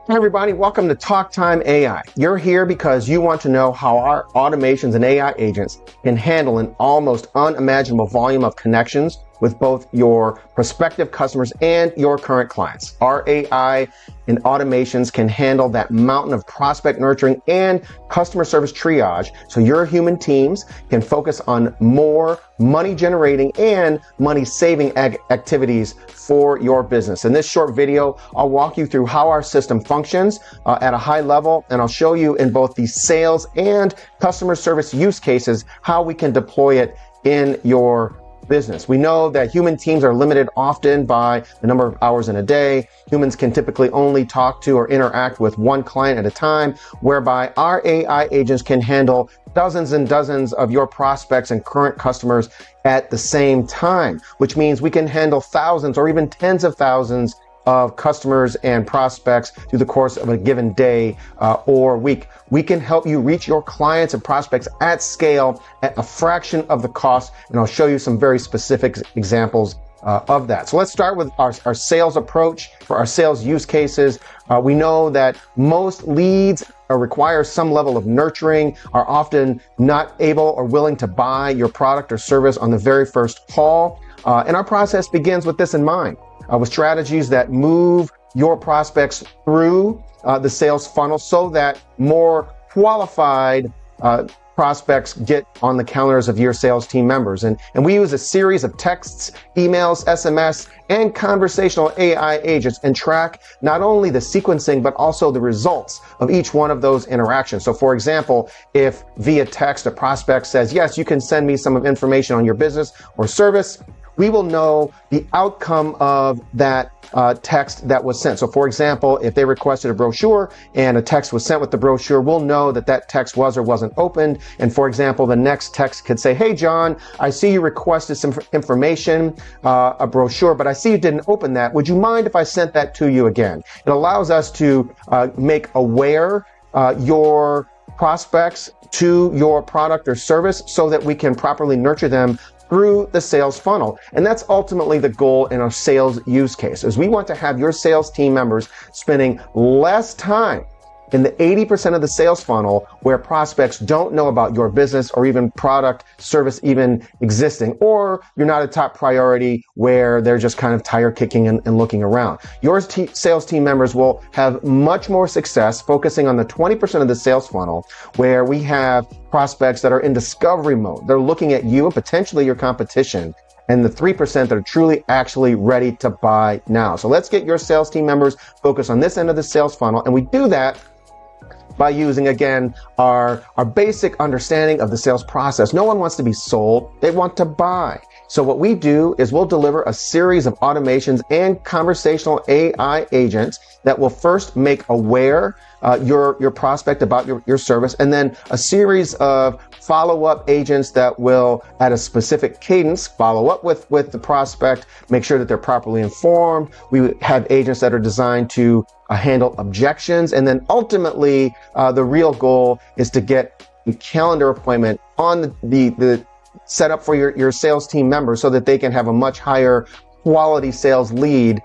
Hey everybody, welcome to Talk Time AI. You're here because you want to know how our automations and AI agents can handle an almost unimaginable volume of connections with both your prospective customers and your current clients. Our AI and automations can handle that mountain of prospect nurturing and customer service triage, so your human teams can focus on more money generating and money saving activities for your business. In this short video, I'll walk you through how our system functions at a high level, and I'll show you in both the sales and customer service use cases how we can deploy it in your business. We know that human teams are limited often by the number of hours in a day. Humans can typically only talk to or interact with one client at a time, whereby our AI agents can handle dozens and dozens of your prospects and current customers at the same time, which means we can handle thousands or even tens of thousands of customers and prospects through the course of a given day or week. We can help you reach your clients and prospects at scale at a fraction of the cost, and I'll show you some very specific examples of that. So let's start with our sales approach. For our sales use cases, we know that most leads require some level of nurturing, are often not able or willing to buy your product or service on the very first call. And our process begins with this in mind, with strategies that move your prospects through the sales funnel so that more qualified prospects get on the calendars of your sales team members. And we use a series of texts, emails, SMS, and conversational AI agents and track not only the sequencing, but also the results of each one of those interactions. So for example, if via text a prospect says, yes, you can send me some information on your business or service, we will know the outcome of that text that was sent. So for example, if they requested a brochure and a text was sent with the brochure, we'll know that that text was or wasn't opened. And for example, the next text could say, hey, John, I see you requested some information, a brochure, but I see you didn't open that. Would you mind if I sent that to you again? It allows us to make aware your prospects to your product or service so that we can properly nurture them through the sales funnel. And that's ultimately the goal in our sales use cases. We want to have your sales team members spending less time in the 80% of the sales funnel where prospects don't know about your business or even product, service even existing, or you're not a top priority where they're just kind of tire kicking and looking around. Your sales team members will have much more success focusing on the 20% of the sales funnel where we have prospects that are in discovery mode. They're looking at you and potentially your competition, and the 3% that are truly actually ready to buy now. So let's get your sales team members focused on this end of the sales funnel, and we do that by using, again, our basic understanding of the sales process. No one wants to be sold, they want to buy. So what we do is we'll deliver a series of automations and conversational AI agents that will first make aware your prospect about your service, and then a series of follow-up agents that will, at a specific cadence, follow up with the prospect, make sure that they're properly informed. We have agents that are designed to handle objections, and then ultimately the real goal is to get a calendar appointment on the setup for your sales team members so that they can have a much higher quality sales lead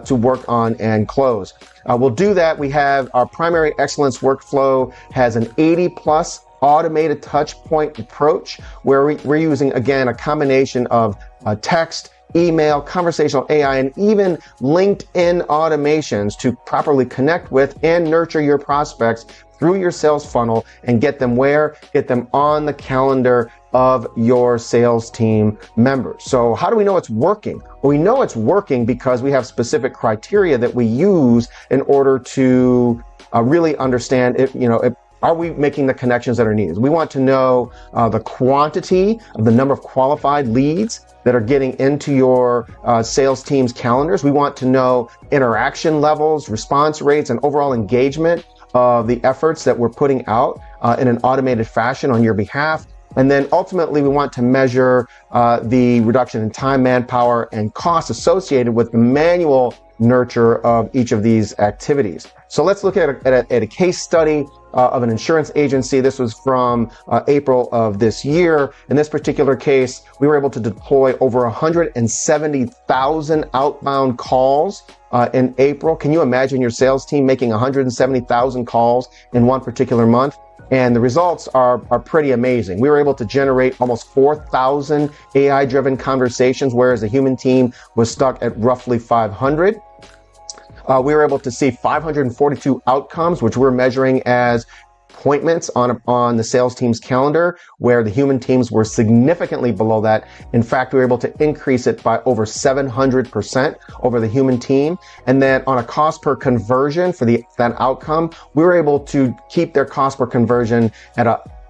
to work on and close. We'll do that. We have our primary excellence workflow has an 80+ automated touch point approach where we're using, again, a combination of text, email, conversational AI, and even LinkedIn automations to properly connect with and nurture your prospects through your sales funnel and get them where? Get them on the calendar of your sales team members. So how do we know it's working? Well, we know it's working because we have specific criteria that we use in order to really understand if, are we making the connections that are needed? We want to know the quantity of the number of qualified leads that are getting into your sales team's calendars. We want to know interaction levels, response rates, and overall engagement of the efforts that we're putting out in an automated fashion on your behalf. And then ultimately, we want to measure the reduction in time, manpower, and cost associated with the manual nurture of each of these activities. So let's look at a case study of an insurance agency. This was from April of this year. In this particular case, we were able to deploy over 170,000 outbound calls in April. Can you imagine your sales team making 170,000 calls in one particular month? And the results are pretty amazing. We were able to generate almost 4,000 AI-driven conversations, whereas the human team was stuck at roughly 500. We were able to see 542 outcomes, which we're measuring as appointments on the sales team's calendar, where the human teams were significantly below that. In fact, we were able to increase it by over 700% over the human team. And then on a cost per conversion for that outcome, we were able to keep their cost per conversion at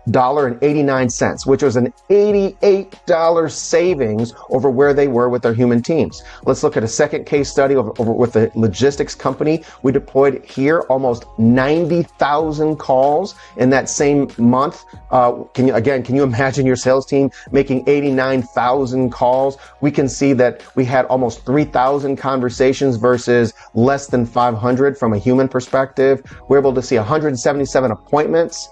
$1.89, which was an $88 savings over where they were with their human teams. Let's look at a second case study over with a logistics company. We deployed here almost 90,000 calls in that same month. Can you imagine your sales team making 89,000 calls? We can see that we had almost 3,000 conversations versus less than 500 from a human perspective. We're able to see 177 appointments,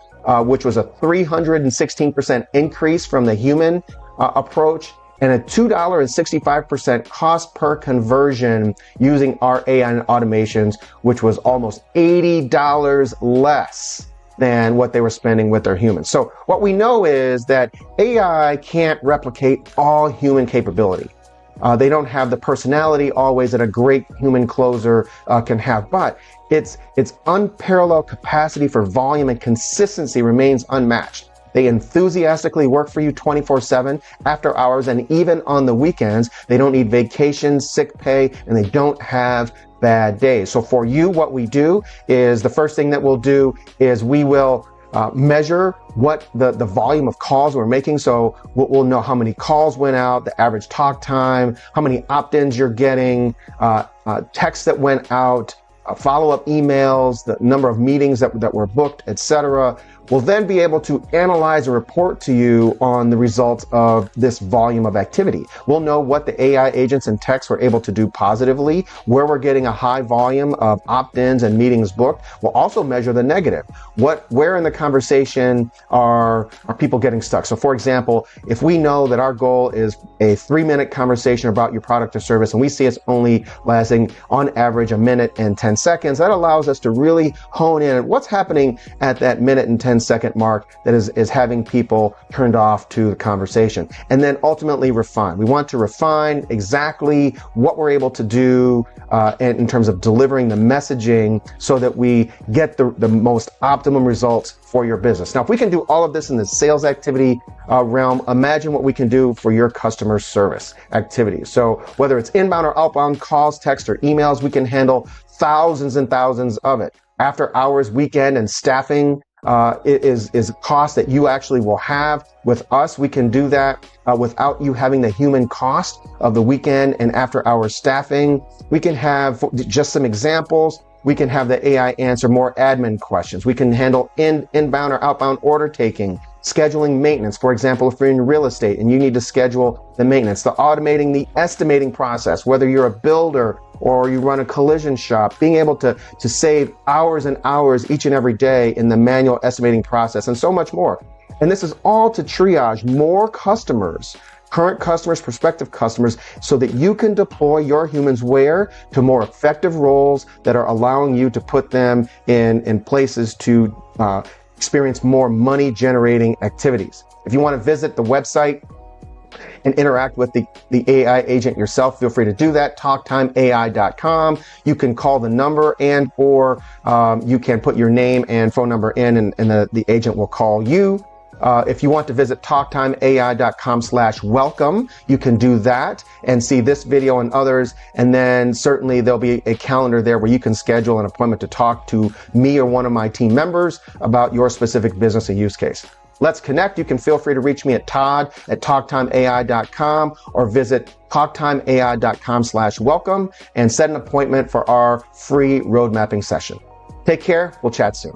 which was a 316% increase from the human approach, and a $2.65% cost per conversion using our AI automations, which was almost $80 less than what they were spending with their humans. So what we know is that AI can't replicate all human capability. They don't have the personality always that a great human closer can have, but its unparalleled capacity for volume and consistency remains unmatched. They enthusiastically work for you 24/7 after hours and even on the weekends. They don't need vacations, sick pay, and they don't have bad days. So for you, what we do is the first thing that we'll do is we will measure what the volume of calls we're making. So we'll know how many calls went out, the average talk time, how many opt-ins you're getting, texts that went out, follow-up emails, the number of meetings that were booked, etc. We'll then be able to analyze and report to you on the results of this volume of activity. We'll know what the AI agents and techs were able to do positively, where we're getting a high volume of opt-ins and meetings booked. We'll also measure the negative. Where in the conversation are people getting stuck? So for example, if we know that our goal is a 3-minute conversation about your product or service, and we see it's only lasting on average a minute and 10 seconds, that allows us to really hone in on what's happening at that minute and 10-second mark that is having people turned off to the conversation. And then ultimately refine. We want to refine exactly what we're able to do in terms of delivering the messaging so that we get the most optimum results for your business. Now, if we can do all of this in the sales activity realm, imagine what we can do for your customer service activities. So whether it's inbound or outbound calls, text, or emails, we can handle thousands and thousands of it. After hours, weekend, and staffing is a cost that you actually will have. With us, we can do that without you having the human cost of the weekend and after hours staffing. We can have just some examples. We can have the AI answer more admin questions. We can handle inbound or outbound order taking, scheduling maintenance. For example, if you're in real estate and you need to schedule the maintenance, the automating the estimating process, whether you're a builder or you run a collision shop, being able to save hours and hours each and every day in the manual estimating process, and so much more. And this is all to triage more customers, current customers, prospective customers, so that you can deploy your humans where to more effective roles that are allowing you to put them in places to experience more money generating activities. If you want to visit the website and interact with the AI agent yourself, feel free to do that. TalkTimeAI.com. You can call the number or you can put your name and phone number in and the agent will call you. If you want to visit TalkTimeAI.com/welcome, you can do that and see this video and others. And then certainly there'll be a calendar there where you can schedule an appointment to talk to me or one of my team members about your specific business and use case. Let's connect. You can feel free to reach me at todd@talktimeai.com or visit talktimeai.com/welcome and set an appointment for our free road mapping session. Take care. We'll chat soon.